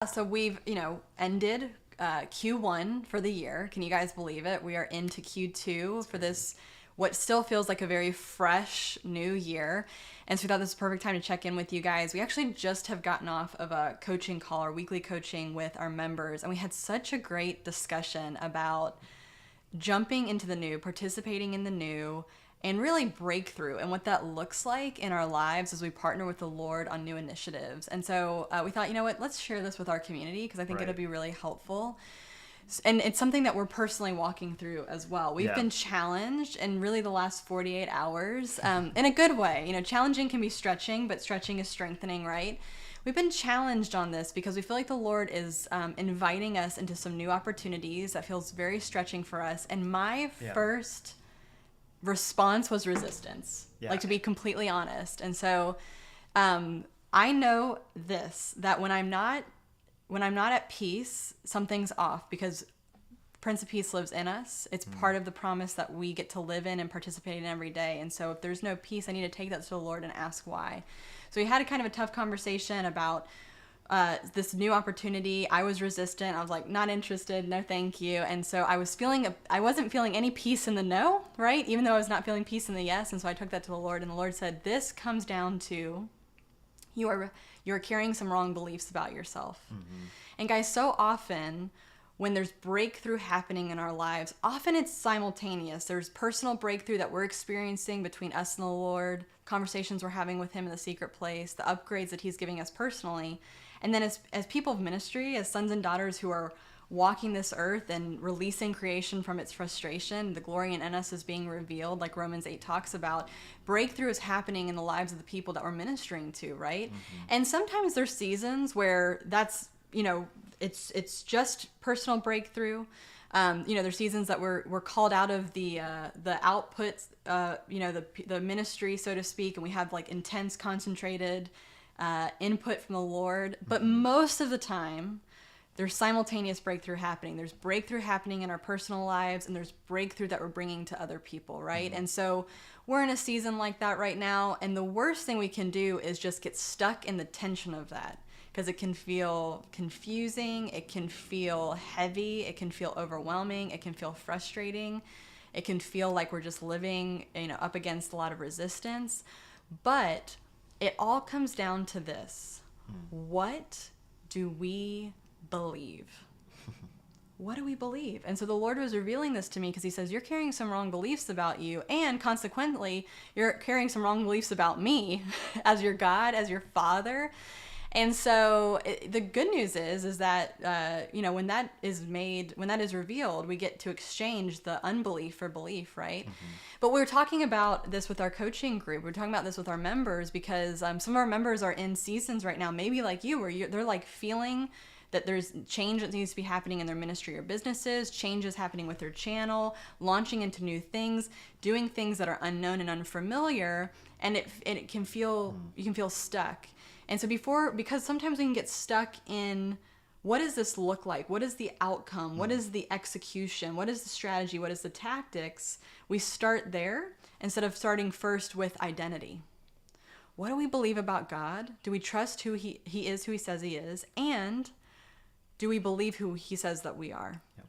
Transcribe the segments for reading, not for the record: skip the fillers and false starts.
So we've, ended Q1 for the year. Can you guys believe it? We are into Q2 for this, what still feels like a very fresh new year. And so we thought this was a perfect time to check in with you guys. We actually just have gotten off of a coaching call, our weekly coaching with our members, and we had such a great discussion about jumping into the new, participating in the new, and really breakthrough and what that looks like in our lives as we partner with the Lord on new initiatives. And so we thought, you know what, let's share this with our community because I think it'll be really helpful. And it's something that we're personally walking through as well. We've been challenged in really the last 48 hours in a good way. Challenging can be stretching, but stretching is strengthening, right? We've been challenged on this because we feel like the Lord is inviting us into some new opportunities that feels very stretching for us. And my first response was resistance, like to be completely honest. And so I know this, that when I'm not at peace, something's off because Prince of Peace lives in us. It's part of the promise that we get to live in and participate in every day. And so if there's no peace, I need to take that to the Lord and ask why. So we had a kind of a tough conversation about this new opportunity. I was resistant. I was like, not interested. No, thank you. And so I wasn't feeling any peace in the no, right? Even though I was not feeling peace in the yes. And so I took that to the Lord, and the Lord said, this comes down to you're carrying some wrong beliefs about yourself. Mm-hmm. And guys, so often when there's breakthrough happening in our lives, often it's simultaneous. There's personal breakthrough that we're experiencing between us and the Lord, conversations we're having with him in the secret place, the upgrades that he's giving us personally. And then as people of ministry, as sons and daughters who are walking this earth and releasing creation from its frustration, the glory in us is being revealed, like Romans 8 talks about. Breakthrough is happening in the lives of the people that we're ministering to, right? Mm-hmm. And sometimes there's seasons where that's, it's just personal breakthrough. There's seasons that we're called out of the outputs, the ministry, so to speak, and we have like intense, concentrated input from the Lord. But most of the time, there's simultaneous breakthrough happening. There's breakthrough happening in our personal lives, and there's breakthrough that we're bringing to other people, right? Mm-hmm. And so we're in a season like that right now, and the worst thing we can do is just get stuck in the tension of that, because it can feel confusing, it can feel heavy, it can feel overwhelming, it can feel frustrating, it can feel like we're just living, up against a lot of resistance. But it all comes down to this. What do we believe? What do we believe? And so the Lord was revealing this to me because he says, you're carrying some wrong beliefs about you, and consequently, you're carrying some wrong beliefs about me as your God, as your Father. And so the good news is that, when that is revealed, we get to exchange the unbelief for belief, right? Mm-hmm. But we're talking about this with our coaching group. We're talking about this with our members because some of our members are in seasons right now, maybe like you, where they're like feeling that there's change that needs to be happening in their ministry or businesses, changes happening with their channel, launching into new things, doing things that are unknown and unfamiliar, and it can feel, you can feel stuck. And so because sometimes we can get stuck in, what does this look like? What is the outcome? What is the execution? What is the strategy? What is the tactics? We start there instead of starting first with identity. What do we believe about God? Do we trust who he is, who he says he is? And do we believe who he says that we are? Yep.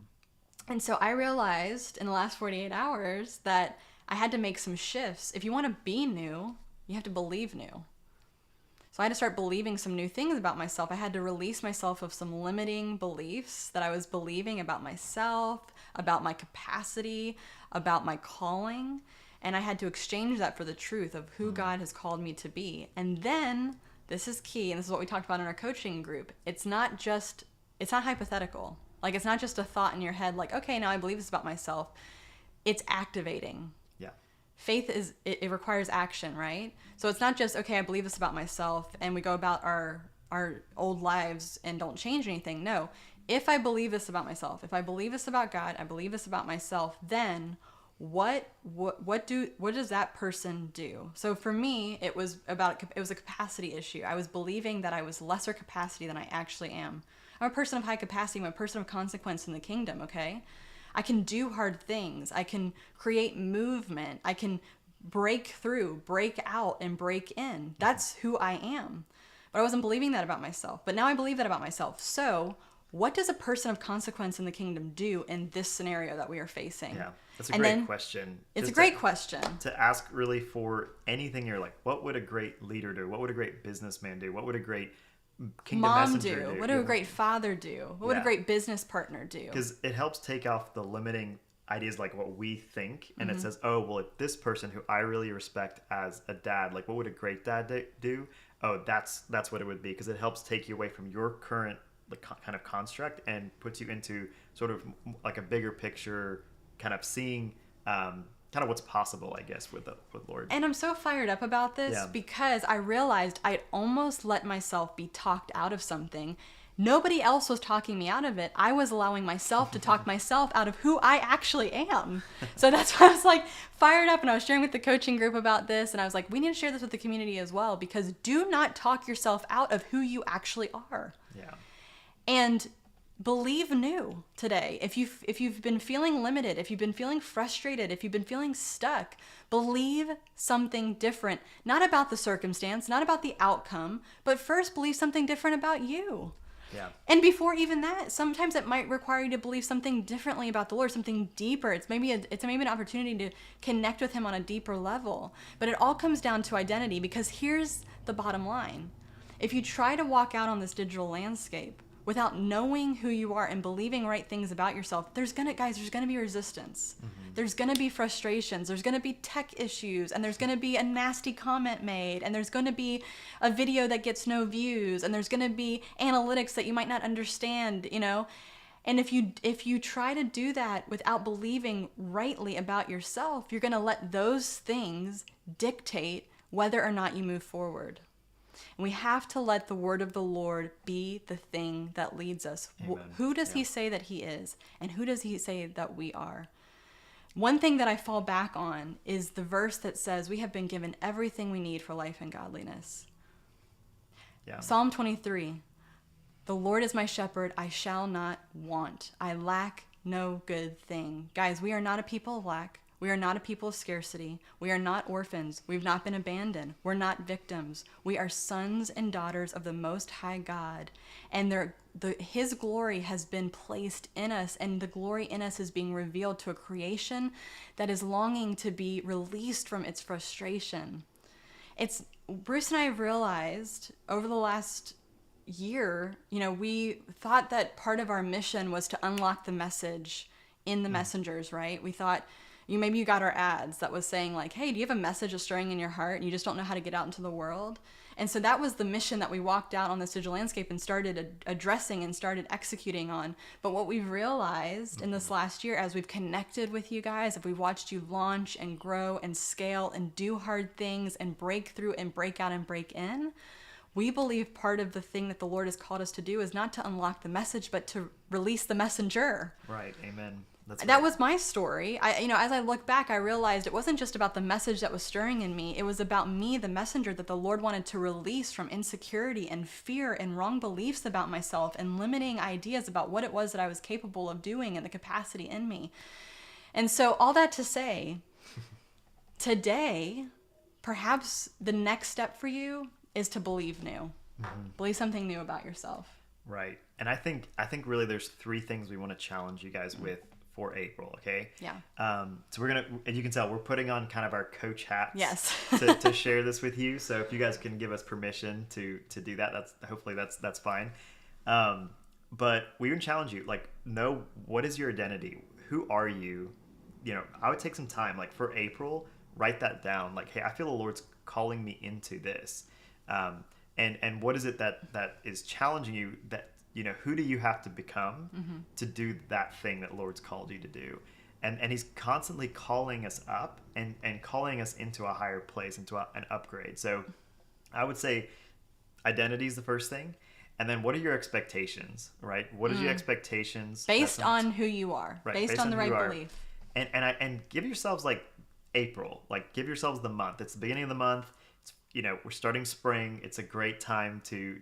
And so I realized in the last 48 hours that I had to make some shifts. If you want to be new, you have to believe new. So I had to start believing some new things about myself. I had to release myself of some limiting beliefs that I was believing about myself, about my capacity, about my calling. And I had to exchange that for the truth of who God has called me to be. And then, this is key, and this is what we talked about in our coaching group. It's not hypothetical. Like, it's not just a thought in your head, like, okay, now I believe this about myself. It's activating. Faith it requires action, right? So it's not just, okay, I believe this about myself, and we go about our old lives and don't change anything. No, if I believe this about myself, if I believe this about God, I believe this about myself, then what does that person do? So for me, it was a capacity issue. I was believing that I was lesser capacity than I actually am. I'm a person of high capacity. I'm a person of consequence in the kingdom, okay? I can do hard things. I can create movement. I can break through, break out, and break in. That's who I am. but I wasn't believing that about myself. But now I believe that about myself. So what does a person of consequence in the kingdom do in this scenario that we are facing? Yeah, that's a great question. It's a great question. To ask really for anything you're like, what would a great leader do? What would a great businessman do? What would a great kingdom Mom messenger do? do? What would a great father do? What would a great business partner do? Because it helps take off the limiting ideas like what we think, and it says, oh, well, if this person who I really respect as a dad, like what would a great dad do? Oh, that's what it would be, because it helps take you away from your current kind of construct and puts you into sort of like a bigger picture, kind of seeing kind of what's possible, I guess, with Lord. And I'm so fired up about this because I realized I'd almost let myself be talked out of something. Nobody else was talking me out of it. I was allowing myself to talk myself out of who I actually am. So that's why I was like fired up, and I was sharing with the coaching group about this, and I was like, we need to share this with the community as well, because do not talk yourself out of who you actually are. Yeah. And believe new today. If you've been feeling limited, if you've been feeling frustrated, if you've been feeling stuck, believe something different. Not about the circumstance, not about the outcome, but first believe something different about you. Yeah. And before even that, sometimes it might require you to believe something differently about the Lord, something deeper. It's maybe an opportunity to connect with him on a deeper level. But it all comes down to identity, because here's the bottom line. If you try to walk out on this digital landscape without knowing who you are and believing right things about yourself, there's gonna be resistance. Mm-hmm. There's gonna be frustrations. There's gonna be tech issues, and there's gonna be a nasty comment made, and there's gonna be a video that gets no views, and there's gonna be analytics that you might not understand, you know? And if you try to do that without believing rightly about yourself, you're gonna let those things dictate whether or not you move forward. And we have to let the word of the Lord be the thing that leads us. Who does he say that he is? And who does he say that we are? One thing that I fall back on is the verse that says we have been given everything we need for life and godliness. Yeah. Psalm 23. The Lord is my shepherd, I shall not want. I lack no good thing. Guys, we are not a people of lack. We are not a people of scarcity. We are not orphans. We've not been abandoned. We're not victims. We are sons and daughters of the Most High God. And his glory has been placed in us, and the glory in us is being revealed to a creation that is longing to be released from its frustration. Bruce and I have realized over the last year, we thought that part of our mission was to unlock the message in the messengers, right? We thought, maybe you got our ads that was saying like, hey, do you have a message that's stirring in your heart and you just don't know how to get out into the world? And so that was the mission that we walked out on this digital landscape and started addressing and started executing on. But what we've realized in this last year, as we've connected with you guys, as we've watched you launch and grow and scale and do hard things and break through and break out and break in, we believe part of the thing that the Lord has called us to do is not to unlock the message, but to release the messenger. Right. Amen. That was my story. As I look back, I realized it wasn't just about the message that was stirring in me. It was about me, the messenger that the Lord wanted to release from insecurity and fear and wrong beliefs about myself and limiting ideas about what it was that I was capable of doing and the capacity in me. And so all that to say, today, perhaps the next step for you is to believe new. Mm-hmm. Believe something new about yourself. Right. And I think really there's three things we want to challenge you guys with for April, okay? Yeah. So we're gonna, and you can tell we're putting on kind of our coach hats. Yes. to share this with you. So if you guys can give us permission to do that, that's fine. But we would challenge you, like, know what is your identity? Who are you? I would take some time, like for April, write that down. Like, hey, I feel the Lord's calling me into this. And what is it that is challenging you, that who do you have to become to do that thing that Lord's called you to do? And he's constantly calling us up and calling us into a higher place, into an upgrade. So I would say identity is the first thing. And then what are your expectations, right? What is your expectations? Based on who you are, right, based on the right belief. And give yourselves like April, like give yourselves the month. It's the beginning of the month. We're starting spring. It's a great time to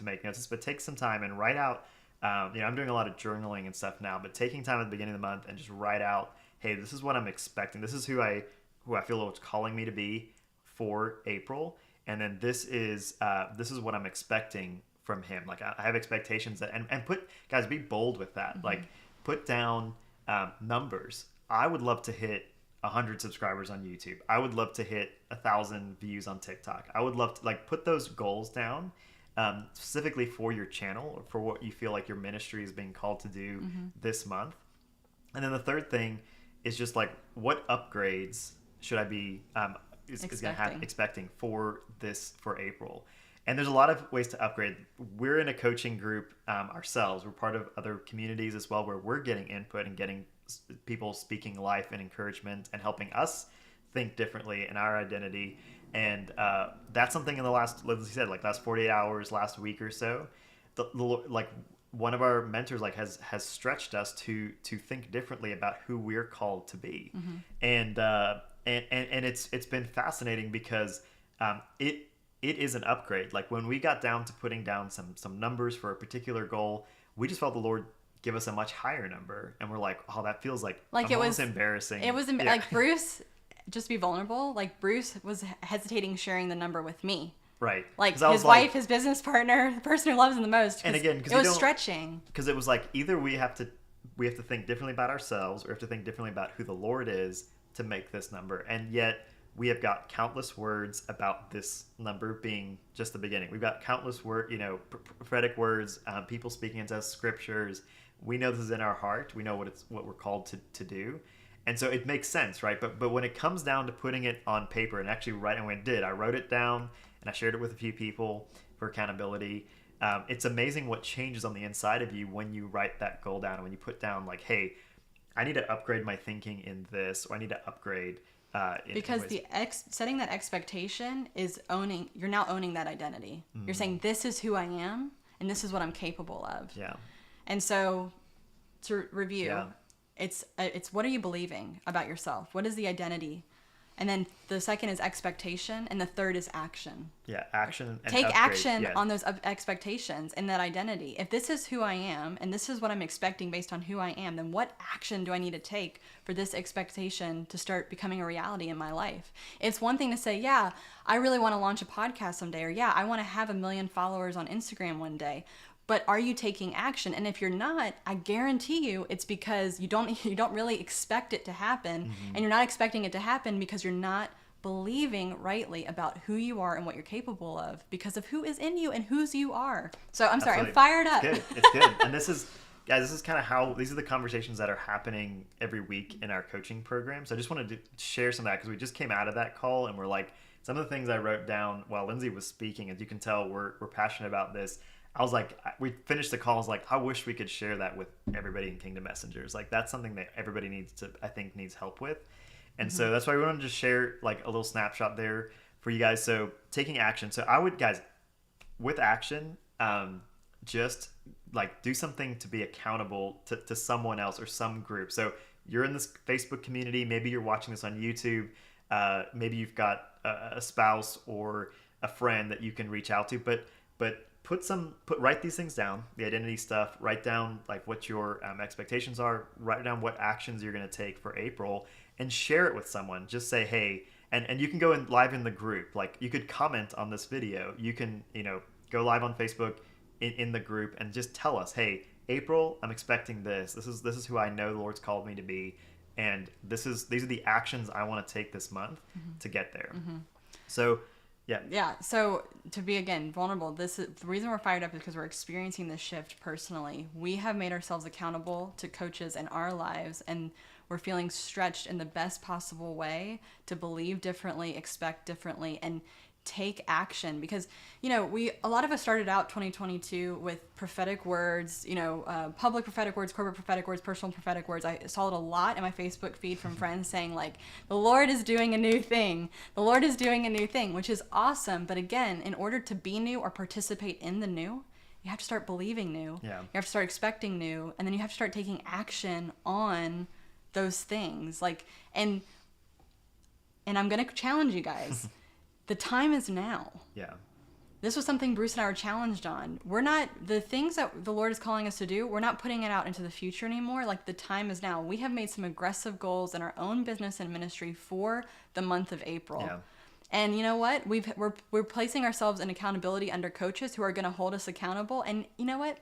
make notes, but take some time and write out. I'm doing a lot of journaling and stuff now, but taking time at the beginning of the month and just write out, hey, this is what I'm expecting. This is who I feel Lord's calling me to be for April. and then this is what I'm expecting from him. Like I have expectations that, and put, guys, be bold with that. Like put down numbers. I would love to hit 100 subscribers on YouTube. I would love to hit 1,000 views on TikTok. I would love to, like, put those goals down specifically for your channel or for what you feel like your ministry is being called to do this month. And then the third thing is just like, what upgrades should I be expecting for April? And there's a lot of ways to upgrade. We're in a coaching group ourselves. We're part of other communities as well, where we're getting input and getting people speaking life and encouragement and helping us think differently in our identity. And that's something in the last, like you said, like last 48 hours, last week or so, like one of our mentors like has stretched us to think differently about who we're called to be. And it's been fascinating because it is an upgrade. Like when we got down to putting down some numbers for a particular goal, we just felt the Lord give us a much higher number, and we're like, oh, that feels like it was embarrassing. It was like Bruce, just to be vulnerable, like Bruce was hesitating sharing the number with me. Right. Like his wife, his business partner, the person who loves him the most. And again, it was stretching. Because it was like, either we have to think differently about ourselves, or have to think differently about who the Lord is to make this number. And yet we have got countless words about this number being just the beginning. We've got countless prophetic words, people speaking into us, scriptures. We know this is in our heart. We know what we're called to do. And so it makes sense, right? But when it comes down to putting it on paper and actually writing, when I wrote it down and I shared it with a few people for accountability. It's amazing what changes on the inside of you when you write that goal down, and when you put down like, hey, I need to upgrade my thinking in this, or I need to upgrade because setting that expectation is you're now owning that identity. You're saying, this is who I am and this is what I'm capable of. Yeah. And so to review, it's what are you believing about yourself? What is the identity? And then the second is expectation, and the third is action. Yeah, action. And take upgrade. action on those expectations and that identity. If this is who I am, and this is what I'm expecting based on who I am, then what action do I need to take for this expectation to start becoming a reality in my life? It's one thing to say, yeah, I really want to launch a podcast someday, or yeah, I want to have 1 million followers on Instagram one day. But are you taking action? And if you're not, I guarantee you it's because you don't really expect it to happen. And you're not expecting it to happen because you're not believing rightly about who you are and what you're capable of, because of who is in you and whose you are. So I'm sorry, I'm fired up. It's good. And this is kind of how, these are the conversations that are happening every week in our coaching program. So I just wanted to share some of that, because we just came out of that call and we're like, some of the things I wrote down while Lindsay was speaking, as you can tell, we're passionate about this. I was like, we finished the call. I was like, I wish we could share that with everybody in Kingdom Messengers. Like, that's something that everybody needs help with. And so that's why we wanted to just share like a little snapshot there for you guys. So taking action. So I would, guys, with action, just like do something to be accountable to someone else or some group. So you're in this Facebook community. Maybe you're watching this on YouTube. Maybe you've got a spouse or a friend that you can reach out to, but write these things down, the identity stuff, write down like what your expectations are, write down what actions you're going to take for April, and share it with someone. Just say, hey, and you can go live in the group. Like, you could comment on this video. You can, go live on Facebook in the group and just tell us, hey, April, I'm expecting this. This is who I know the Lord's called me to be. And these are the actions I want to take this month to get there. So, yeah. So to be, again, vulnerable, the reason we're fired up is because we're experiencing this shift personally. We have made ourselves accountable to coaches in our lives, and we're feeling stretched in the best possible way to believe differently, expect differently, and take action. Because, a lot of us started out 2022 with prophetic words, public prophetic words, corporate prophetic words, personal prophetic words. I saw it a lot in my Facebook feed from friends saying like, the Lord is doing a new thing. The Lord is doing a new thing, which is awesome. But again, in order to be new or participate in the new, you have to start believing new. Yeah. You have to start expecting new, and then you have to start taking action on those things. And I'm going to challenge you guys. The time is now. Yeah. This was something Bruce and I were challenged on. We're not, the things that the Lord is calling us to do, we're not putting it out into the future anymore. Like, the time is now. We have made some aggressive goals in our own business and ministry for the month of April. Yeah. And you know what? We're placing ourselves in accountability under coaches who are going to hold us accountable. And you know what?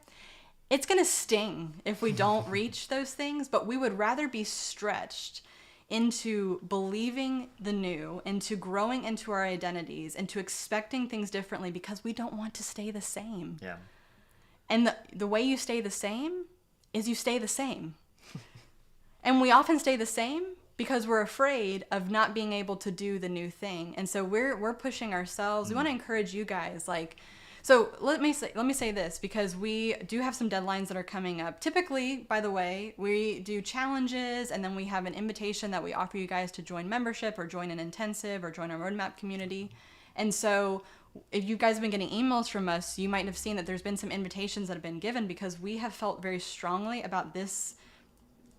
It's going to sting if we don't reach those things, but we would rather be stretched into believing the new, into growing into our identities, into expecting things differently because we don't want to stay the same. Yeah. And the way you stay the same is you stay the same. And we often stay the same because we're afraid of not being able to do the new thing. And so we're pushing ourselves. We want to encourage you guys, like, so let me say this, because we do have some deadlines that are coming up. Typically, by the way, we do challenges, and then we have an invitation that we offer you guys to join membership or join an intensive or join our roadmap community. And so if you guys have been getting emails from us, you might have seen that there's been some invitations that have been given because we have felt very strongly about this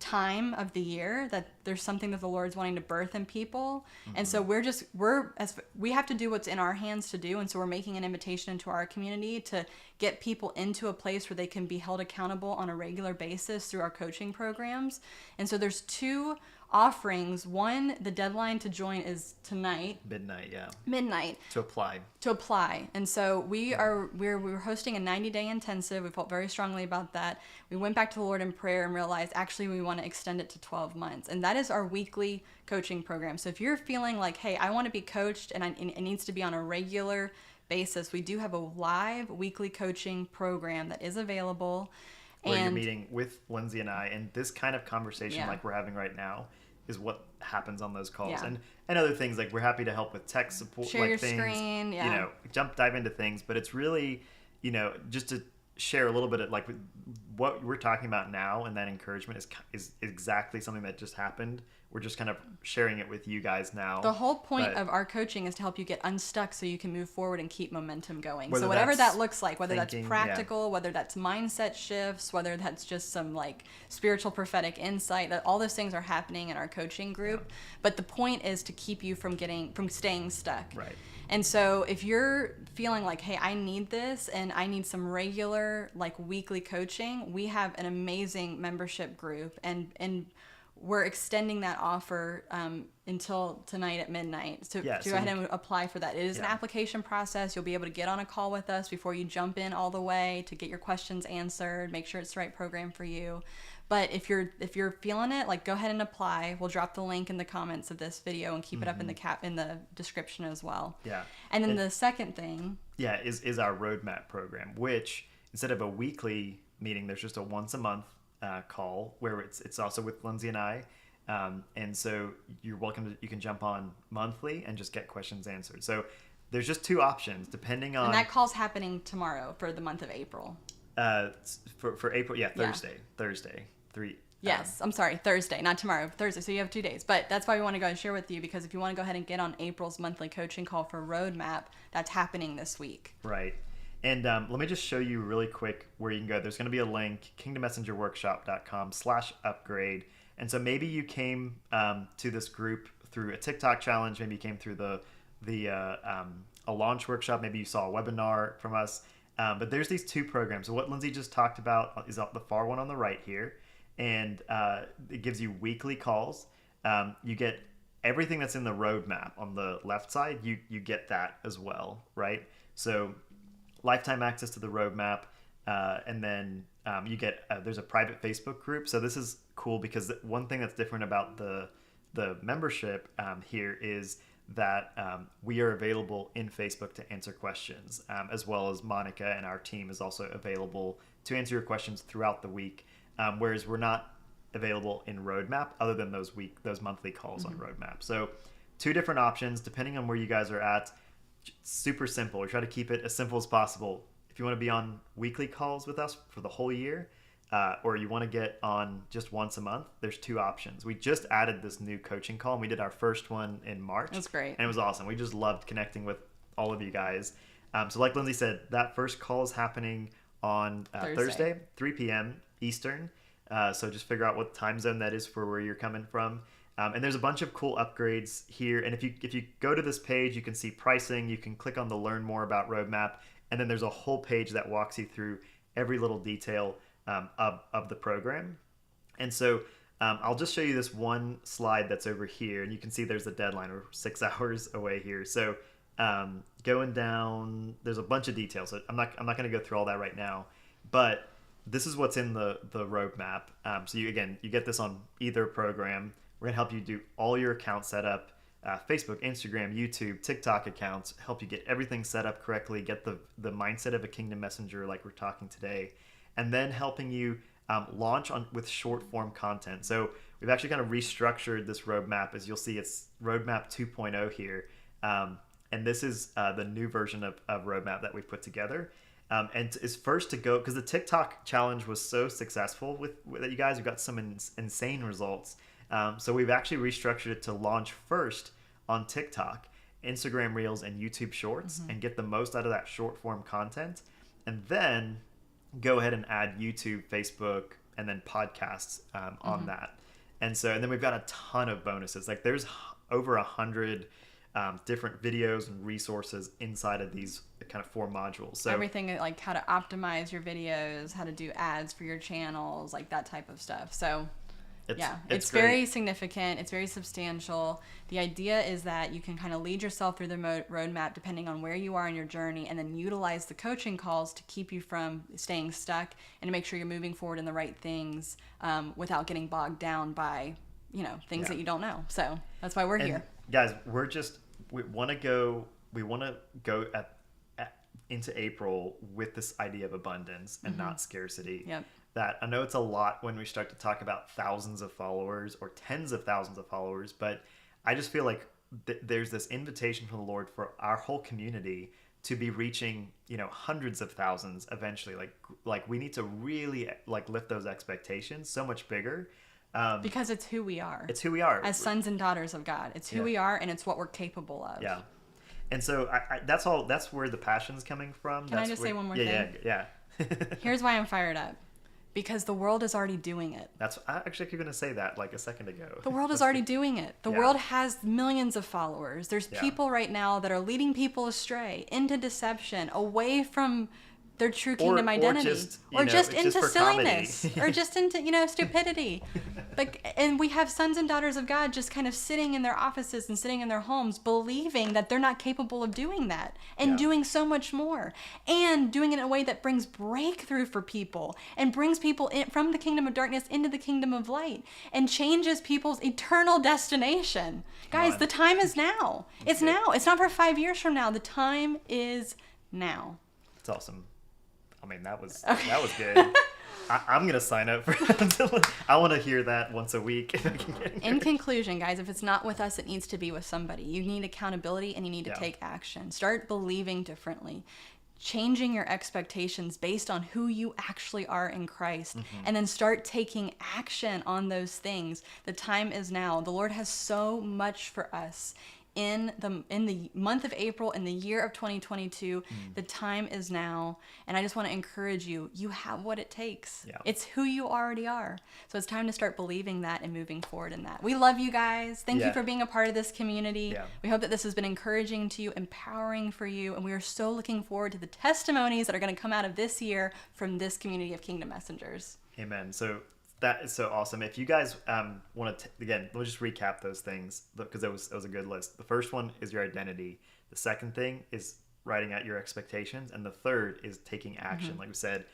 time of the year that there's something that the Lord's wanting to birth in people. And so we have to do what's in our hands to do. And so we're making an invitation into our community to get people into a place where they can be held accountable on a regular basis through our coaching programs. And so there's 2 offerings. One, the deadline to join is tonight. Midnight. To apply. And so we're hosting a 90-day intensive. We felt very strongly about that. We went back to the Lord in prayer and realized actually we want to extend it to 12 months. And that is our weekly coaching program. So if you're feeling like, hey, I want to be coached and it needs to be on a regular basis, we do have a live weekly coaching program that is available. Where you're meeting with Lindsay and I, and this kind of conversation like we're having right now is what happens on those calls. And other things, like we're happy to help with tech support, share like your things, screen, dive into things, but it's really, just to share a little bit of like what we're talking about now, and that encouragement is exactly something that just happened. We're just kind of sharing it with you guys now. The whole point of our coaching is to help you get unstuck so you can move forward and keep momentum going. So whatever that looks like, whether that's practical, whether that's mindset shifts, whether that's just some like spiritual prophetic insight, that all those things are happening in our coaching group. But the point is to keep you from staying stuck. Right. And so if you're feeling like, hey, I need this and I need some regular like weekly coaching, we have an amazing membership group, and we're extending that offer until tonight at midnight. So go ahead and apply for that. It is an application process. You'll be able to get on a call with us before you jump in all the way to get your questions answered, make sure it's the right program for you. But if you're feeling it, like, go ahead and apply. We'll drop the link in the comments of this video and keep it up in the description as well. Yeah. And then the second thing is our roadmap program, which instead of a weekly meeting, there's just a once a month call where it's also with Lindsay and I, and so you're welcome you can jump on monthly and just get questions answered. So there's just 2 options depending on, and that call's happening tomorrow for the month of April. For April, Thursday 3. Yes, I'm sorry, Thursday, not tomorrow, Thursday. So you have 2 days, but that's why we want to go and share with you, because if you want to go ahead and get on April's monthly coaching call for Roadmap, that's happening this week. Right. And let me just show you really quick where you can go. There's going to be a link, kingdommessengerworkshop.com/upgrade. And so maybe you came to this group through a TikTok challenge. Maybe you came through a launch workshop. Maybe you saw a webinar from us. But there's these 2 programs. So what Lindsay just talked about is the far one on the right here. And it gives you weekly calls. You get everything that's in the roadmap on the left side. You get that as well, right? So lifetime access to the roadmap, and then you get there's a private Facebook group. So this is cool because one thing that's different about the membership here is that we are available in Facebook to answer questions, as well as Monica and our team is also available to answer your questions throughout the week, whereas we're not available in Roadmap other than those monthly calls on Roadmap. So 2 different options depending on where you guys are at. Super simple. We try to keep it as simple as possible. If you want to be on weekly calls with us for the whole year, or you want to get on just once a month, there's 2 options. We just added this new coaching call, and we did our first one in March. That's great. And it was awesome. We just loved connecting with all of you guys. So like Lindsay said, that first call is happening on Thursday, 3 p.m. Eastern. So just figure out what time zone that is for where you're coming from. And there's a bunch of cool upgrades here. And if you go to this page, you can see pricing. You can click on the Learn More About Roadmap. And then there's a whole page that walks you through every little detail of the program. And so I'll just show you this one slide that's over here, and you can see there's a deadline. We're 6 hours away here. So going down, there's a bunch of details. So I'm not going to go through all that right now, but this is what's in the roadmap. So you get this on either program. We're going to help you do all your account setup, Facebook, Instagram, YouTube, TikTok accounts, help you get everything set up correctly, get the mindset of a kingdom messenger like we're talking today, and then helping you launch with short form content. So we've actually kind of restructured this roadmap. As you'll see, it's roadmap 2.0 here. And this is the new version of roadmap that we put together. And is first to go, because the TikTok challenge was so successful with you guys. We've got some insane results. So we've actually restructured it to launch first on TikTok, Instagram Reels, and YouTube Shorts, and get the most out of that short form content. And then go ahead and add YouTube, Facebook, and then podcasts on that. And then we've got a ton of bonuses. Like there's over 100 different videos and resources inside of these kind of 4 modules. So everything like how to optimize your videos, how to do ads for your channels, like that type of stuff. So it's very significant. It's very substantial. The idea is that you can kind of lead yourself through the roadmap depending on where you are in your journey, and then utilize the coaching calls to keep you from staying stuck and to make sure you're moving forward in the right things without getting bogged down by, things that you don't know. So that's why we're here. Guys, we want to go into April with this idea of abundance and not scarcity. Yep. That I know it's a lot when we start to talk about thousands of followers or tens of thousands of followers, but I just feel like there's this invitation from the Lord for our whole community to be reaching, hundreds of thousands eventually. Like we need to really lift those expectations so much bigger. Because it's who we are. It's who we are. As sons and daughters of God. It's who we are, and it's what we're capable of. Yeah. And so that's where the passion's coming from. Can I just say one more thing? Yeah. Here's why I'm fired up. Because the world is already doing it. I actually going to say that like a second ago. The world is already doing it. The world has millions of followers. There's people right now that are leading people astray, into deception, away from their true kingdom identity, or just into silliness, or just into stupidity. And we have sons and daughters of God just kind of sitting in their offices and sitting in their homes, believing that they're not capable of doing that, and doing so much more, and doing it in a way that brings breakthrough for people and brings people from the kingdom of darkness into the kingdom of light, and changes people's eternal destination. Guys, the time is now. It's now. It's not for 5 years from now. The time is now. It's awesome. I mean, that was good. I'm going to sign up for that. I want to hear that once a week. If I can get it. In conclusion, guys, if it's not with us, it needs to be with somebody. You need accountability, and you need to take action. Start believing differently. Changing your expectations based on who you actually are in Christ, and then start taking action on those things. The time is now. The Lord has so much for us. In the month of April, in the year of 2022, the time is now. And I just want to encourage you, you have what it takes. Yeah. It's who you already are. So it's time to start believing that and moving forward in that. We love you guys. Thank you for being a part of this community. Yeah. We hope that this has been encouraging to you, empowering for you. And we are so looking forward to the testimonies that are going to come out of this year from this community of Kingdom Messengers. Amen. So that is so awesome. If you guys want to, again, we'll just recap those things because that was a good list. The first one is your identity. The second thing is writing out your expectations. And the third is taking action. Like we said,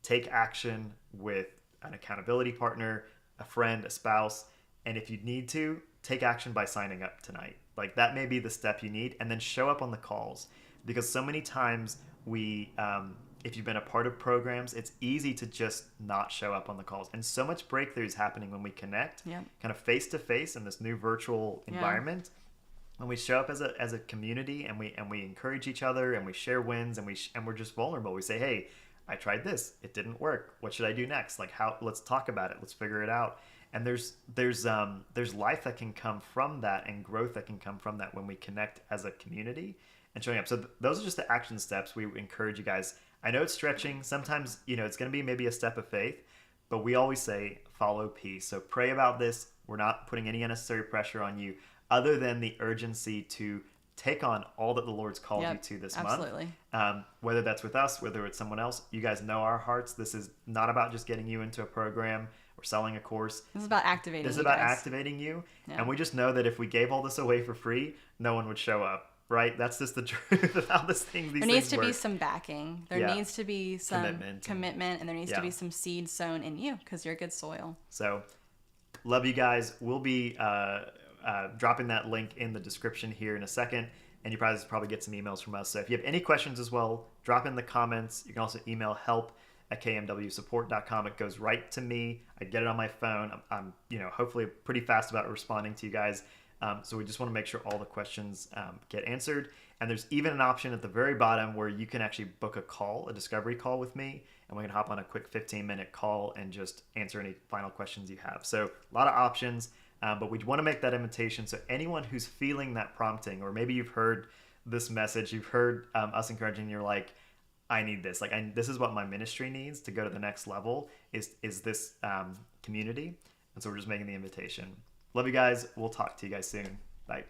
take action with an accountability partner, a friend, a spouse. And if you need to, take action by signing up tonight. Like that may be the step you need. And then show up on the calls. Because so many times if you've been a part of programs, it's easy to just not show up on the calls. And so much breakthrough is happening when we connect, kind of face to face in this new virtual environment. When we show up as a community, and we encourage each other, and we share wins, and we're just vulnerable. We say, "Hey, I tried this. It didn't work. What should I do next? Let's talk about it. Let's figure it out." And there's life that can come from that, and growth that can come from that when we connect as a community and showing up. So those are just the action steps we encourage you guys. I know it's stretching. Sometimes, it's going to be maybe a step of faith, but we always say follow peace. So pray about this. We're not putting any unnecessary pressure on you other than the urgency to take on all that the Lord's called Yep, you to this absolutely. month. Whether that's with us, whether it's someone else, you guys know our hearts. This is not about just getting you into a program or selling a course. This is about activating This is you about guys. activating you. Yeah. And we just know that if we gave all this away for free, no one would show up, right? That's just the truth of how these There things needs to be work. some backing. There Yeah. needs to be some Commitment. and there needs Yeah. to be some seed sown in you because you're good soil. So, love you guys. We'll be dropping that link in the description here in a second, and you probably get some emails from us. So if you have any questions as well, drop in the comments. You can also email help@kmwsupport.com. It goes right to me. I get it on my phone. I'm hopefully pretty fast about responding to you guys. So we just want to make sure all the questions get answered. And there's even an option at the very bottom where you can actually book a call, a discovery call with me, and we can hop on a quick 15-minute call and just answer any final questions you have. So a lot of options, but we want to make that invitation. So anyone who's feeling that prompting, or maybe you've heard this message, you've heard us encouraging, you're like, I need this. Like, this is what my ministry needs to go to the next level, is this community. And so we're just making the invitation. Love you guys. We'll talk to you guys soon. Bye.